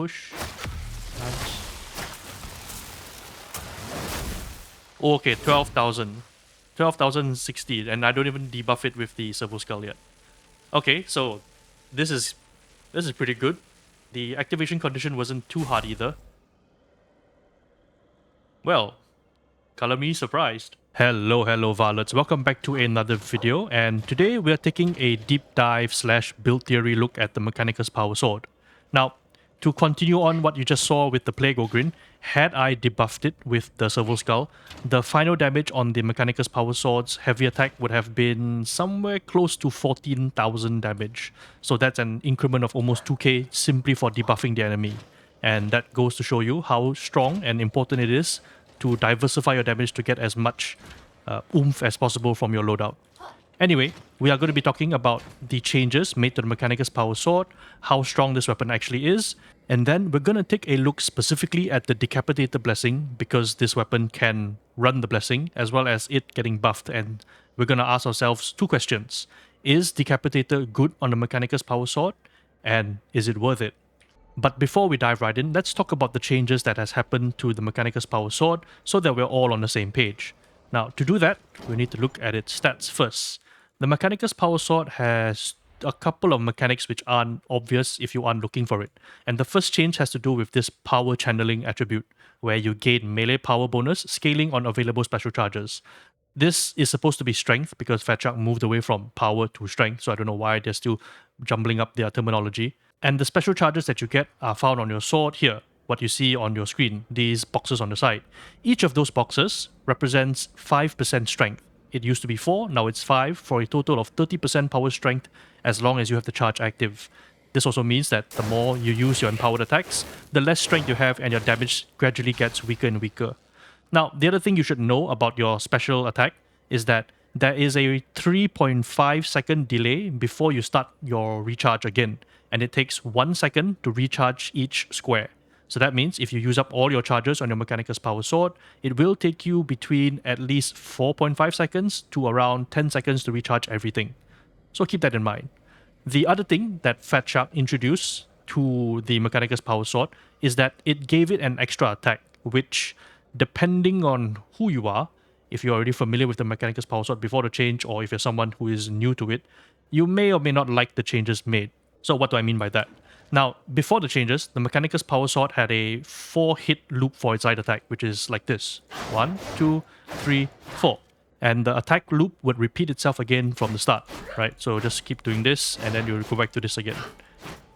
push. Nice. Oh, okay, 12,000. 12,060, and I don't even debuff it with the Servo Skull yet. Okay, so this is pretty good. The activation condition wasn't too hard either. Well, color me surprised. Hello varlets, welcome back to another video, and today we are taking a deep dive / build theory look at the Mechanicus Power Sword. Now, to continue on what you just saw with the Plague Ogrin, had I debuffed it with the Servo Skull, the final damage on the Mechanicus Power Sword's heavy attack would have been somewhere close to 14,000 damage. So that's an increment of almost 2k simply for debuffing the enemy. And that goes to show you how strong and important it is to diversify your damage to get as much oomph as possible from your loadout. Anyway, we are going to be talking about the changes made to the Mechanicus Power Sword, how strong this weapon actually is, and then we're going to take a look specifically at the Decapitator Blessing, because this weapon can run the Blessing, as well as it getting buffed, and we're going to ask ourselves two questions. Is Decapitator good on the Mechanicus Power Sword, and is it worth it? But before we dive right in, let's talk about the changes that has happened to the Mechanicus Power Sword, so that we're all on the same page. Now, to do that, we need to look at its stats first. The Mechanicus Power Sword has a couple of mechanics which aren't obvious if you aren't looking for it. And the first change has to do with this power channeling attribute, where you gain melee power bonus scaling on available special charges. This is supposed to be strength because Fatshark moved away from power to strength, so I don't know why they're still jumbling up their terminology. And the special charges that you get are found on your sword here, what you see on your screen, these boxes on the side. Each of those boxes represents 5% strength. It used to be 4, now it's 5, for a total of 30% power strength as long as you have the charge active. This also means that the more you use your empowered attacks, the less strength you have and your damage gradually gets weaker and weaker. Now, the other thing you should know about your special attack is that there is a 3.5 second delay before you start your recharge again, and it takes 1 second to recharge each square. So that means if you use up all your charges on your Mechanicus Power Sword, it will take you between at least 4.5 seconds to around 10 seconds to recharge everything. So keep that in mind. The other thing that Fatshark introduced to the Mechanicus Power Sword is that it gave it an extra attack, which, depending on who you are, if you're already familiar with the Mechanicus Power Sword before the change, or if you're someone who is new to it, you may or may not like the changes made. So what do I mean by that? Now, before the changes, the Mechanicus Power Sword had a 4-hit loop for its side attack, which is like this. 1, 2, 3, 4. And the attack loop would repeat itself again from the start, right? So just keep doing this, and then you'll go back to this again.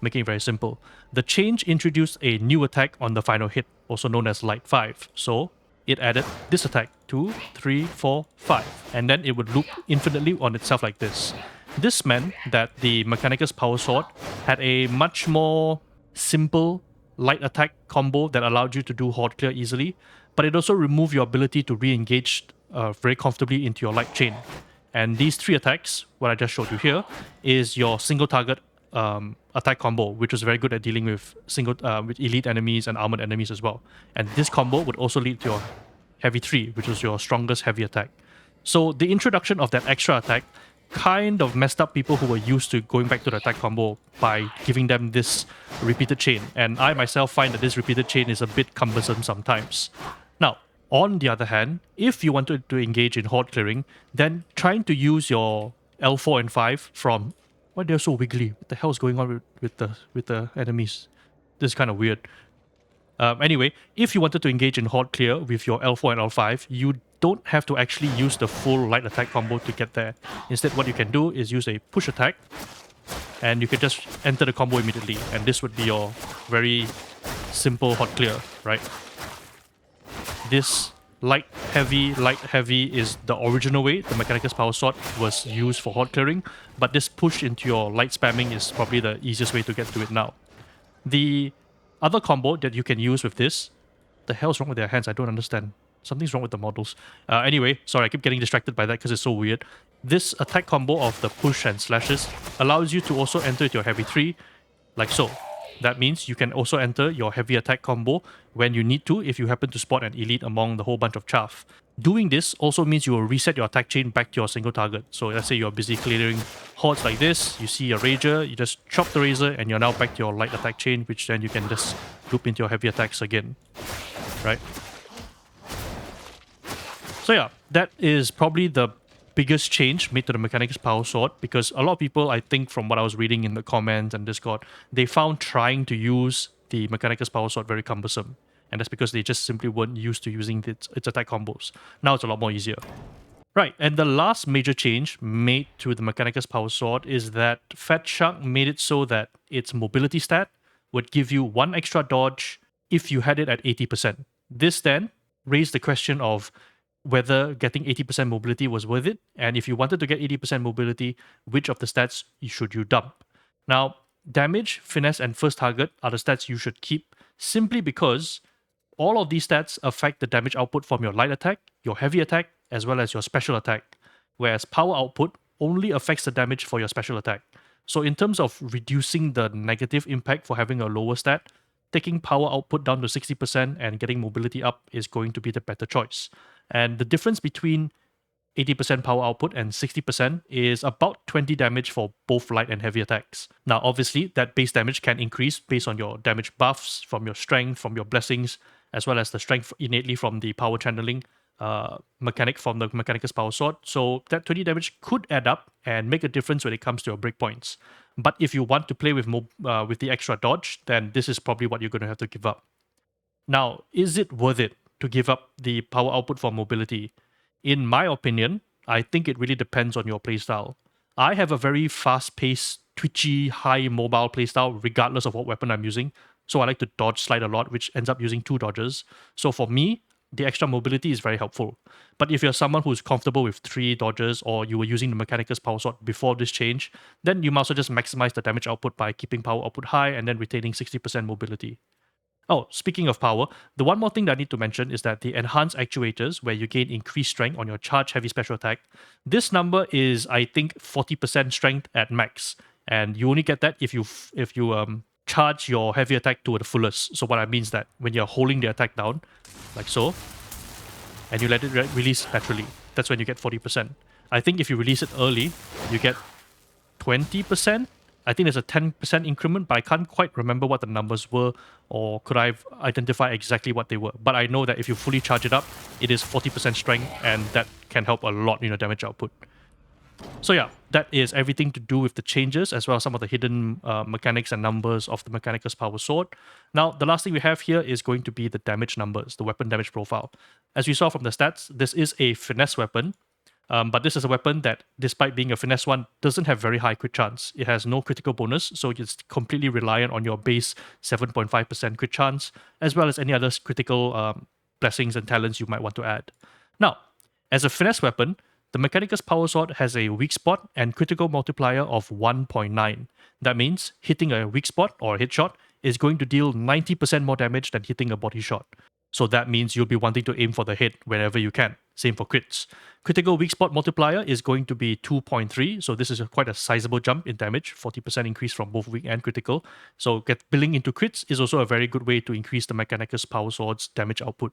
Making it very simple. The change introduced a new attack on the final hit, also known as Light 5. So it added this attack, 2, 3, 4, 5. And then it would loop infinitely on itself like this. This meant that the Mechanicus Power Sword had a much more simple light attack combo that allowed you to do horde clear easily, but it also removed your ability to re-engage very comfortably into your light chain. And these 3 attacks, what I just showed you here, is your single target attack combo, which was very good at dealing with with elite enemies and armored enemies as well. And this combo would also lead to your heavy 3, which is your strongest heavy attack. So the introduction of that extra attack kind of messed up people who were used to going back to the attack combo by giving them this repeated chain. And I myself find that this repeated chain is a bit cumbersome sometimes. Now, on the other hand, if you wanted to engage in horde clearing, then trying to use your L4 and 5 from... Why they're so wiggly? What the hell is going on with the enemies? This is kind of weird. Anyway, if you wanted to engage in horde clear with your L4 and L5, you don't have to actually use the full light attack combo to get there. Instead, what you can do is use a push attack, and you can just enter the combo immediately, and this would be your very simple horde clear, right? This light heavy is the original way the Mechanicus Power Sword was used for horde clearing, but this push into your light spamming is probably the easiest way to get to it now. The other combo that you can use with this... The hell's wrong with their hands? I don't understand. Something's wrong with the models. Anyway, sorry, I keep getting distracted by that because it's so weird. This attack combo of the push and slashes allows you to also enter your heavy 3, like so. That means you can also enter your heavy attack combo when you need to if you happen to spot an elite among the whole bunch of chaff. Doing this also means you will reset your attack chain back to your single target. So let's say you're busy clearing hordes like this, you see a Rager, you just chop the Razor and you're now back to your light attack chain, which then you can just loop into your heavy attacks again, right? So yeah, that is probably the biggest change made to the Mechanicus Power Sword, because a lot of people, I think from what I was reading in the comments and Discord, they found trying to use the Mechanicus Power Sword very cumbersome. And that's because they just simply weren't used to using its attack combos. Now it's a lot more easier. Right, and the last major change made to the Mechanicus Power Sword is that Fat Shark made it so that its mobility stat would give you 1 extra dodge if you had it at 80%. This then raised the question of whether getting 80% mobility was worth it, and if you wanted to get 80% mobility, which of the stats should you dump? Now, damage, finesse, and first target are the stats you should keep, simply because all of these stats affect the damage output from your light attack, your heavy attack, as well as your special attack, whereas power output only affects the damage for your special attack. So in terms of reducing the negative impact for having a lower stat, taking power output down to 60% and getting mobility up is going to be the better choice. And the difference between 80% power output and 60% is about 20 damage for both light and heavy attacks. Now, obviously, that base damage can increase based on your damage buffs, from your strength, from your blessings, as well as the strength innately from the power channeling mechanic from the Mechanicus Power Sword. So that 20 damage could add up and make a difference when it comes to your breakpoints. But if you want to play with the extra dodge, then this is probably what you're going to have to give up. Now, is it worth it to give up the power output for mobility? In my opinion, I think it really depends on your playstyle. I have a very fast-paced, twitchy, high mobile playstyle regardless of what weapon I'm using. So I like to dodge slide a lot, which ends up using 2 dodges. So for me, the extra mobility is very helpful. But if you're someone who's comfortable with 3 dodges, or you were using the Mechanicus Power Sword before this change, then you might as well just maximize the damage output by keeping power output high and then retaining 60% mobility. Oh, speaking of power, the one more thing that I need to mention is that the enhanced actuators, where you gain increased strength on your charge heavy special attack, this number is, I think, 40% strength at max, and you only get that if you charge your heavy attack to the fullest. So what I mean is that when you're holding the attack down, like so, and you let it release naturally, that's when you get 40%. I think if you release it early, you get 20%. I think there's a 10% increment, but I can't quite remember what the numbers were, or could I identify exactly what they were. But I know that if you fully charge it up, it is 40% strength, and that can help a lot in your damage output. So yeah, that is everything to do with the changes, as well as some of the hidden mechanics and numbers of the Mechanicus Power Sword. Now, the last thing we have here is going to be the damage numbers, the weapon damage profile. As we saw from the stats, this is a finesse weapon, but this is a weapon that, despite being a finesse one, doesn't have very high crit chance. It has no critical bonus, so it's completely reliant on your base 7.5% crit chance, as well as any other critical blessings and talents you might want to add. Now, as a finesse weapon, the Mechanicus Power Sword has a weak spot and critical multiplier of 1.9. That means hitting a weak spot or a hit shot is going to deal 90% more damage than hitting a body shot. So that means you'll be wanting to aim for the hit whenever you can. Same for crits. Critical weak spot multiplier is going to be 2.3, so this is quite a sizable jump in damage, 40% increase from both weak and critical. So billing into crits is also a very good way to increase the Mechanicus Power Sword's damage output.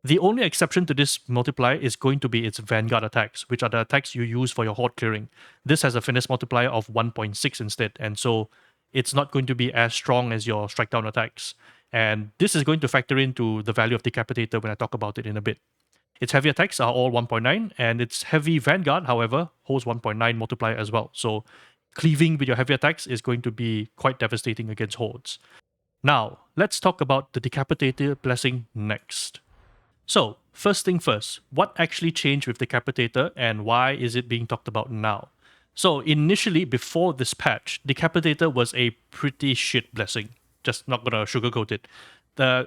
The only exception to this multiplier is going to be its Vanguard attacks, which are the attacks you use for your horde clearing. This has a finesse multiplier of 1.6 instead, and so it's not going to be as strong as your strike down attacks. And this is going to factor into the value of Decapitator when I talk about it in a bit. Its heavy attacks are all 1.9, and its heavy Vanguard, however, holds 1.9 multiplier as well. So cleaving with your heavy attacks is going to be quite devastating against hordes. Now, let's talk about the Decapitator Blessing next. So, first thing first, what actually changed with Decapitator and why is it being talked about now? So, initially, before this patch, Decapitator was a pretty shit blessing. Just not gonna sugarcoat it.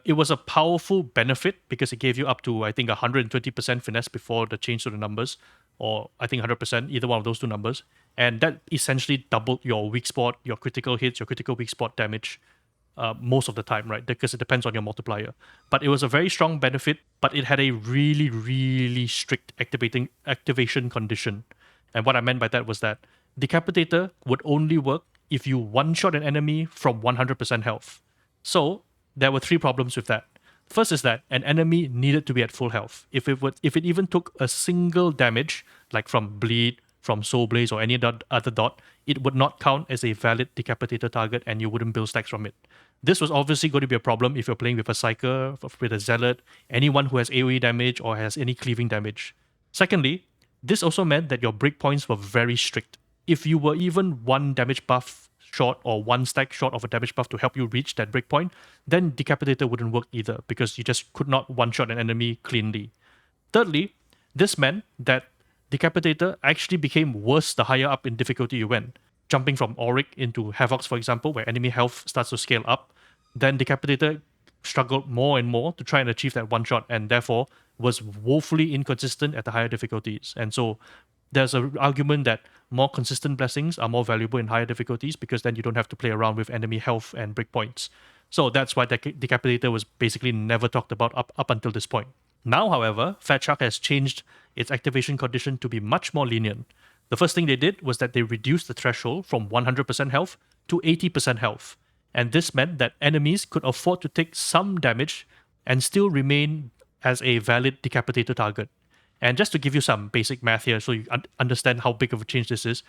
It was a powerful benefit because it gave you up to, I think, 120% finesse before the change to the numbers, or I think 100%, either one of those two numbers. And that essentially doubled your weak spot, your critical hits, your critical weak spot damage. Most of the time, right? Because it depends on your multiplier. But it was a very strong benefit, but it had a really, really strict activation condition. And what I meant by that was that Decapitator would only work if you one-shot an enemy from 100% health. So there were 3 problems with that. First is that an enemy needed to be at full health. If it even took a single damage, like from bleed, from Soul Blaze or any other dot, it would not count as a valid Decapitator target and you wouldn't build stacks from it. This was obviously going to be a problem if you're playing with a Psyker, with a Zealot, anyone who has AoE damage or has any cleaving damage. Secondly, this also meant that your breakpoints were very strict. If you were even one damage buff short or one stack short of a damage buff to help you reach that breakpoint, then Decapitator wouldn't work either because you just could not one-shot an enemy cleanly. Thirdly, this meant that Decapitator actually became worse the higher up in difficulty you went. Jumping from Auric into Havocs, for example, where enemy health starts to scale up, then Decapitator struggled more and more to try and achieve that one shot and therefore was woefully inconsistent at the higher difficulties. And so there's an argument that more consistent blessings are more valuable in higher difficulties because then you don't have to play around with enemy health and breakpoints. So that's why Decapitator was basically never talked about up until this point. Now, however, Fat Shark has changed its activation condition to be much more lenient. The first thing they did was that they reduced the threshold from 100% health to 80% health. And this meant that enemies could afford to take some damage and still remain as a valid Decapitator target. And just to give you some basic math here so you understand how big of a change this is,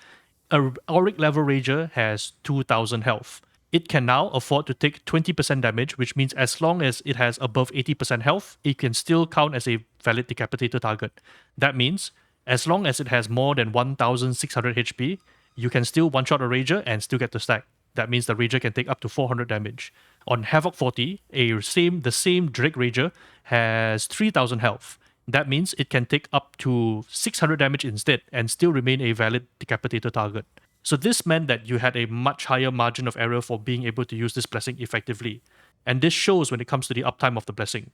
a Auric level Rager has 2000 health. It can now afford to take 20% damage, which means as long as it has above 80% health, it can still count as a valid Decapitator target. That means as long as it has more than 1600 HP, you can still one-shot a Rager and still get the stack. That means the Rager can take up to 400 damage. On Havoc 40, the same Drake Rager has 3000 health. That means it can take up to 600 damage instead and still remain a valid Decapitator target. So this meant that you had a much higher margin of error for being able to use this blessing effectively. And this shows when it comes to the uptime of the blessing.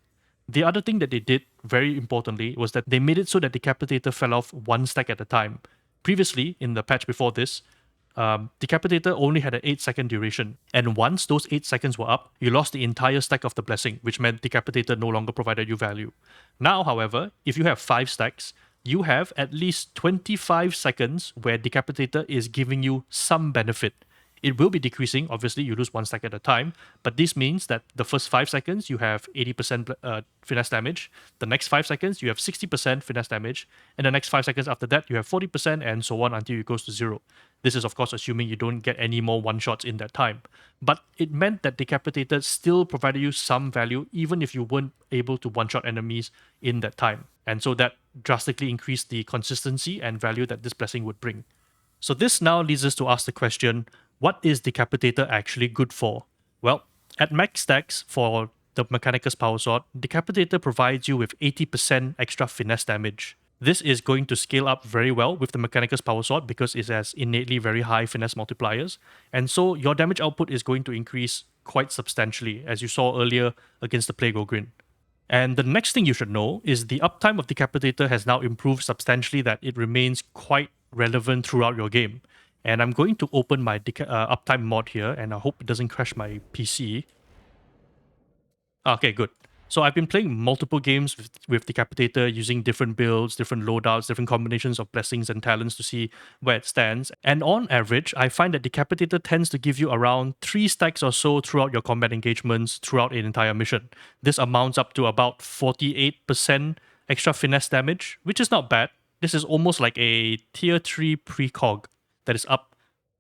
The other thing that they did, very importantly, was that they made it so that Decapitator fell off one stack at a time. Previously, in the patch before this, Decapitator only had an 8-second duration. And once those 8 seconds were up, you lost the entire stack of the blessing, which meant Decapitator no longer provided you value. Now, however, if you have 5 stacks, you have at least 25 seconds where Decapitator is giving you some benefit. It will be decreasing, obviously you lose 1 stack at a time, but this means that the first 5 seconds you have 80% finesse damage, the next 5 seconds you have 60% finesse damage, and the next 5 seconds after that you have 40% and so on until it goes to 0. This is of course assuming you don't get any more one-shots in that time. But it meant that Decapitator still provided you some value even if you weren't able to one-shot enemies in that time. And so that drastically increased the consistency and value that this blessing would bring. So this now leads us to ask the question, what is Decapitator actually good for? Well, at max stacks for the Mechanicus Power Sword, Decapitator provides you with 80% extra finesse damage. This is going to scale up very well with the Mechanicus Power Sword because it has innately very high finesse multipliers, and so your damage output is going to increase quite substantially, as you saw earlier against the Plague Ogrin. And the next thing you should know is the uptime of Decapitator has now improved substantially that it remains quite relevant throughout your game. And I'm going to open my uptime mod here, and I hope it doesn't crash my PC. Okay, good. So I've been playing multiple games with Decapitator using different builds, different loadouts, different combinations of blessings and talents to see where it stands. And on average, I find that Decapitator tends to give you around 3 stacks or so throughout your combat engagements throughout an entire mission. This amounts up to about 48% extra finesse damage, which is not bad. This is almost like a tier 3 precog that is up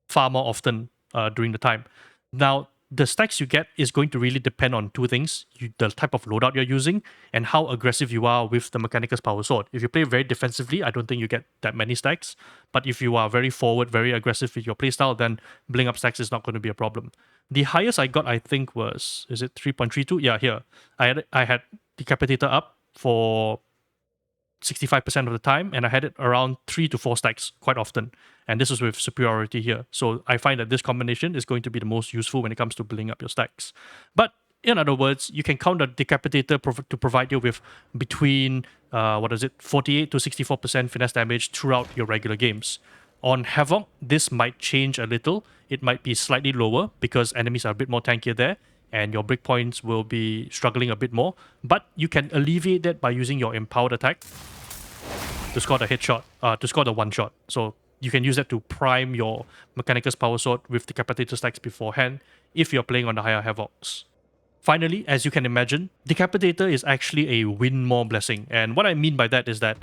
far more often during the time. Now, the stacks you get is going to really depend on 2 things, the type of loadout you're using and how aggressive you are with the Mechanicus Power Sword. If you play very defensively, I don't think you get that many stacks, but if you are very forward, very aggressive with your playstyle, then bling up stacks is not going to be a problem. The highest I got, I think, was, is it 3.32? Yeah, here. I had Decapitator up for 65% of the time, and I had it around 3 to 4 stacks quite often. And this is with superiority here. So I find that this combination is going to be the most useful when it comes to building up your stacks. But in other words, you can count the Decapitator to provide you with between, 48 to 64% finesse damage throughout your regular games. On Havoc, this might change a little. It might be slightly lower because enemies are a bit more tankier there, and your breakpoints will be struggling a bit more. But you can alleviate that by using your empowered attack to score the headshot, to score the one shot. So you can use that to prime your Mechanicus Power Sword with Decapitator stacks beforehand if you're playing on the higher Havocs. Finally, as you can imagine, Decapitator is actually a win more blessing. And what I mean by that is that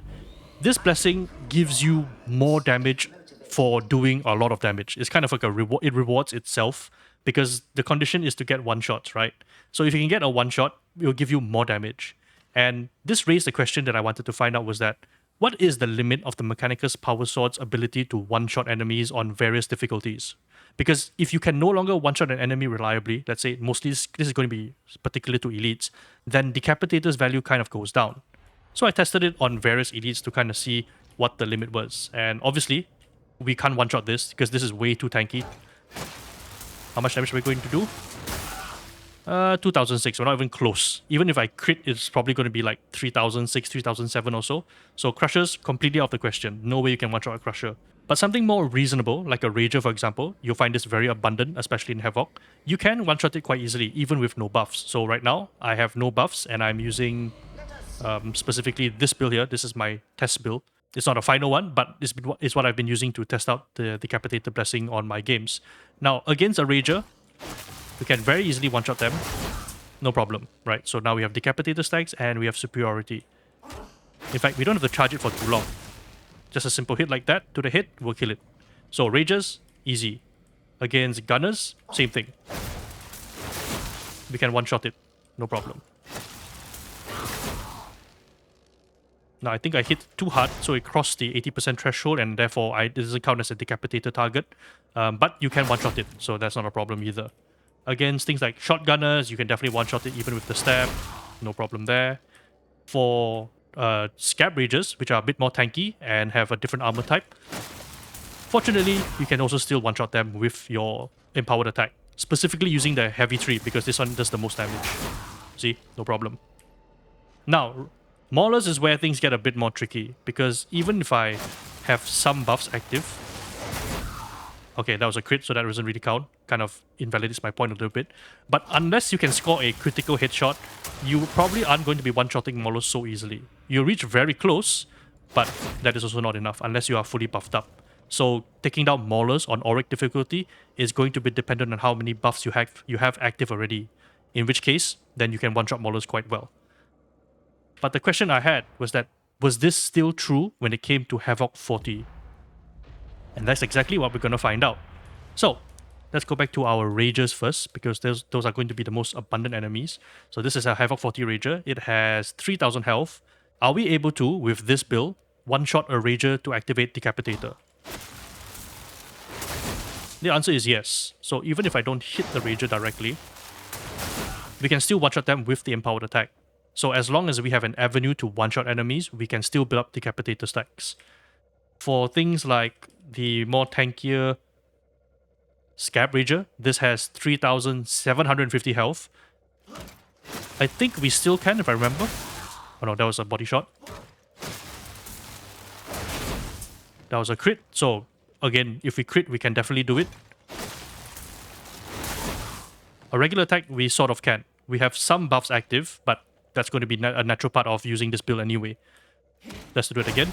This blessing gives you more damage for doing a lot of damage. It's kind of like a reward. It rewards itself because the condition is to get one shots, right? So if you can get a one shot, it will give you more damage. And this raised the question that I wanted to find out was that what is the limit of the Mechanicus Power Sword's ability to one-shot enemies on various difficulties? Because if you can no longer one-shot an enemy reliably, let's say mostly this is going to be particular to elites, then Decapitator's value kind of goes down. So I tested it on various elites to kind of see what the limit was. And obviously, we can't one-shot this because this is way too tanky. How much damage are we going to do? 2006, we're not even close. Even if I crit, it's probably going to be like 3006, 3007 or so. So Crushers, completely out of the question. No way you can one-shot a Crusher. But something more reasonable, like a Rager for example, you'll find this very abundant, especially in Havoc. You can one-shot it quite easily, even with no buffs. So right now, I have no buffs, and I'm using specifically this build here. This is my test build. It's not a final one, but it's what I've been using to test out the Decapitator Blessing on my games. Now, against a Rager, we can very easily one-shot them. No problem, right? So now we have Decapitator stacks and we have superiority. In fact, we don't have to charge it for too long. Just a simple hit like that to the head will kill it. So Ragers, easy. Against Gunners, same thing. We can one-shot it, no problem. Now I think I hit too hard, so it crossed the 80% threshold, and therefore it doesn't count as a Decapitator target. But you can one-shot it, so that's not a problem either. Against things like shotgunners, you can definitely one-shot it even with the stab. No problem there. For Scab Rages, which are a bit more tanky and have a different armor type, fortunately, you can also still one-shot them with your empowered attack. Specifically using the heavy 3, because this one does the most damage. See? No problem. Now, Maulers is where things get a bit more tricky, because even if I have some buffs active... Okay, that was a crit, so that doesn't really count. Kind of invalidates my point a little bit. But unless you can score a critical headshot, you probably aren't going to be one-shotting Maulers so easily. You'll reach very close, but that is also not enough, unless you are fully buffed up. So taking down Maulers on Auric difficulty is going to be dependent on how many buffs you have active already. In which case, then you can one-shot Maulers quite well. But the question I had was that, was this still true when it came to Havoc 40? And that's exactly what we're going to find out. So, let's go back to our Ragers first, because those are going to be the most abundant enemies. So this is a Havoc 40 Rager. It has 3000 health. Are we able to, with this build, one-shot a Rager to activate Decapitator? The answer is yes. So even if I don't hit the Rager directly, we can still one-shot them with the empowered attack. So as long as we have an avenue to one-shot enemies, we can still build up Decapitator stacks. For things like the more tankier Scab Rager, this has 3750 health. I think we still can, if I remember. Oh no, that was a body shot. That was a crit, so again, if we crit, we can definitely do it. A regular attack, we sort of can. We have some buffs active, but that's going to be a natural part of using this build anyway. Let's do it again.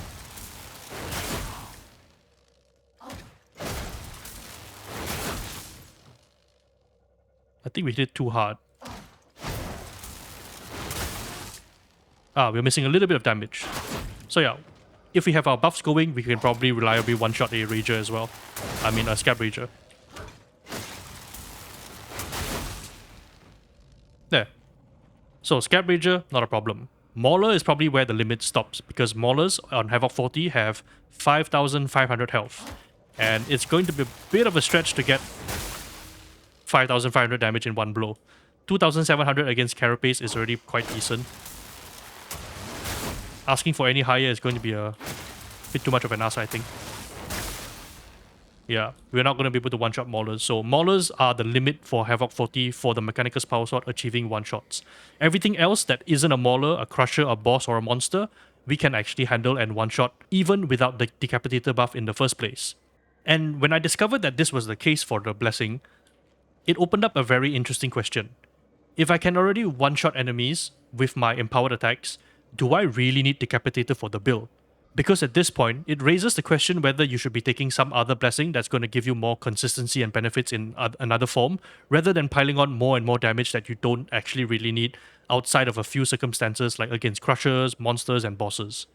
I think we hit it too hard. We're missing a little bit of damage. So yeah, if we have our buffs going, we can probably reliably one-shot a Rager as well. I mean, a Scab Rager. There. So Scab Rager, not a problem. Mauler is probably where the limit stops, because Maulers on Havoc 40 have 5500 health. And it's going to be a bit of a stretch to get 5500 damage in one blow. 2700 against Carapace is already quite decent. Asking for any higher is going to be a bit too much of an ask, I think. Yeah, we're not going to be able to one-shot Maulers. So Maulers are the limit for Havoc 40 for the Mechanicus Power Sword achieving one-shots. Everything else that isn't a Mauler, a Crusher, a Boss, or a Monster, we can actually handle and one-shot even without the Decapitator buff in the first place. And when I discovered that this was the case for the Blessing, it opened up a very interesting question. If I can already one-shot enemies with my empowered attacks, do I really need Decapitator for the build? Because at this point, it raises the question whether you should be taking some other blessing that's going to give you more consistency and benefits in another form, rather than piling on more and more damage that you don't actually really need outside of a few circumstances like against Crushers, Monsters, and Bosses.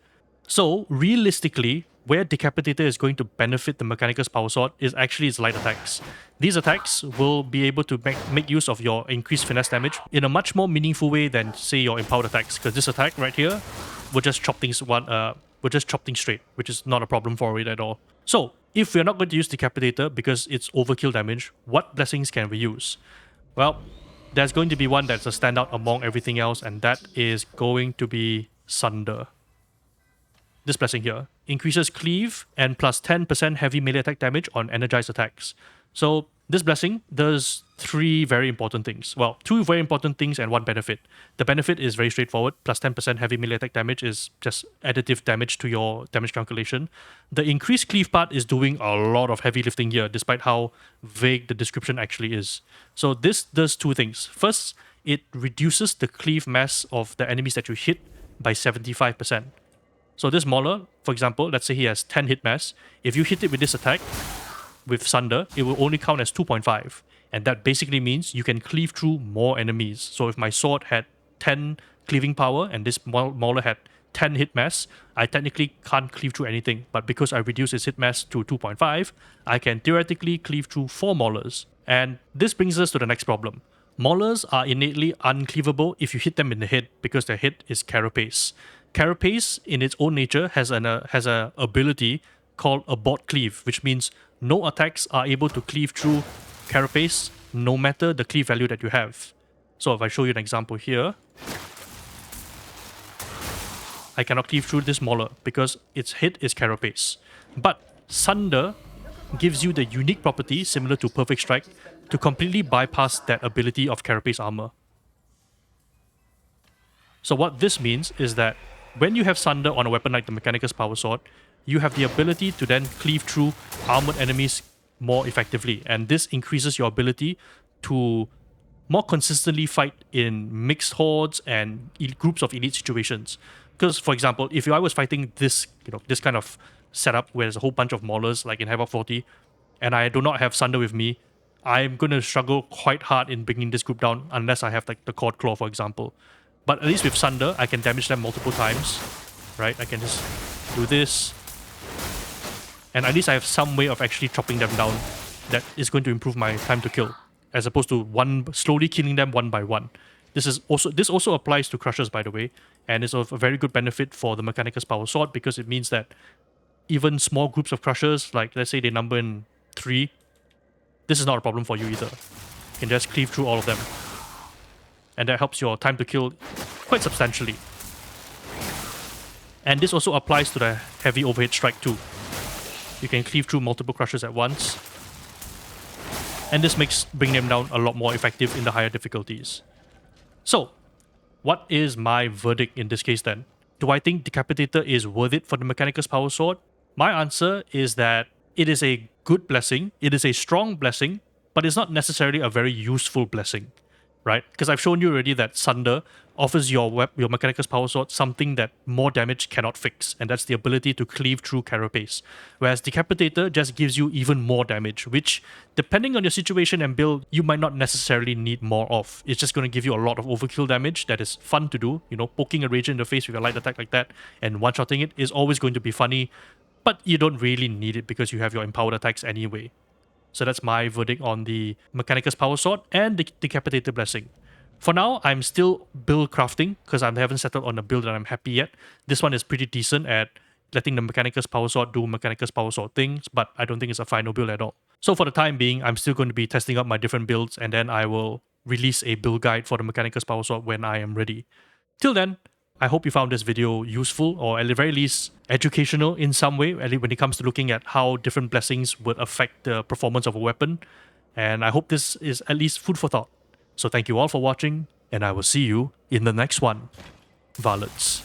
So realistically, where Decapitator is going to benefit the Mechanicus Power Sword is actually its light attacks. These attacks will be able to make use of your increased finesse damage in a much more meaningful way than, say, your empowered attacks, because this attack right here will just chop things straight, which is not a problem for it at all. So if we're not going to use Decapitator because it's overkill damage, what blessings can we use? Well, there's going to be one that's a standout among everything else, and that is going to be Sunder. This blessing here increases cleave and plus 10% heavy melee attack damage on energized attacks. So this blessing does 3 very important things. Well, 2 very important things and 1 benefit. The benefit is very straightforward. Plus 10% heavy melee attack damage is just additive damage to your damage calculation. The increased cleave part is doing a lot of heavy lifting here, despite how vague the description actually is. So this does 2 things. First, it reduces the cleave mass of the enemies that you hit by 75%. So this Mauler, for example, let's say he has 10 hit mass. If you hit it with this attack, with Sunder, it will only count as 2.5. And that basically means you can cleave through more enemies. So if my sword had 10 cleaving power and this Mauler had 10 hit mass, I technically can't cleave through anything. But because I reduce its hit mass to 2.5, I can theoretically cleave through 4 Maulers. And this brings us to the next problem. Maulers are innately uncleavable if you hit them in the head, because their hit is Carapace. Carapace, in its own nature, has a ability called Abort Cleave, which means no attacks are able to cleave through Carapace, no matter the cleave value that you have. So if I show you an example here, I cannot cleave through this Mauler because its hit is Carapace. But Sunder gives you the unique property, similar to Perfect Strike, to completely bypass that ability of Carapace armor. So what this means is that when you have Sunder on a weapon like the Mechanicus Power Sword, you have the ability to then cleave through armored enemies more effectively, and this increases your ability to more consistently fight in mixed hordes and groups of elite situations. Because, for example, if I was fighting this kind of setup where there's a whole bunch of Maulers like in Havoc 40, and I do not have Sunder with me, I'm going to struggle quite hard in bringing this group down unless I have like the Cord Claw, for example. But at least with Sunder, I can damage them multiple times, right? I can just do this, and at least I have some way of actually chopping them down that is going to improve my time to kill, as opposed to slowly killing them one by one. This also applies to Crushers, by the way, and is of a very good benefit for the Mechanicus Power Sword, because it means that even small groups of Crushers, like let's say they number in 3, this is not a problem for you either. You can just cleave through all of them, and that helps your time to kill quite substantially. And this also applies to the heavy overhead strike too. You can cleave through multiple Crushers at once, and this makes bringing them down a lot more effective in the higher difficulties. So, what is my verdict in this case then? Do I think Decapitator is worth it for the Mechanicus Power Sword? My answer is that it is a good blessing, it is a strong blessing, but it's not necessarily a very useful blessing, right? Because I've shown you already that Sunder offers your Mechanicus Power Sword something that more damage cannot fix, and that's the ability to cleave through Carapace. Whereas Decapitator just gives you even more damage, which, depending on your situation and build, you might not necessarily need more of. It's just going to give you a lot of overkill damage that is fun to do. Poking a Regen in the face with a light attack like that and one-shotting it is always going to be funny, but you don't really need it because you have your empowered attacks anyway. So that's my verdict on the Mechanicus Power Sword and the Decapitator Blessing. For now, I'm still build crafting because I haven't settled on a build that I'm happy yet. This one is pretty decent at letting the Mechanicus Power Sword do Mechanicus Power Sword things, but I don't think it's a final build at all. So for the time being, I'm still going to be testing out my different builds, and then I will release a build guide for the Mechanicus Power Sword when I am ready. Till then, I hope you found this video useful, or at the very least educational in some way, at least when it comes to looking at how different blessings would affect the performance of a weapon. And I hope this is at least food for thought. So thank you all for watching, and I will see you in the next one. Varlets.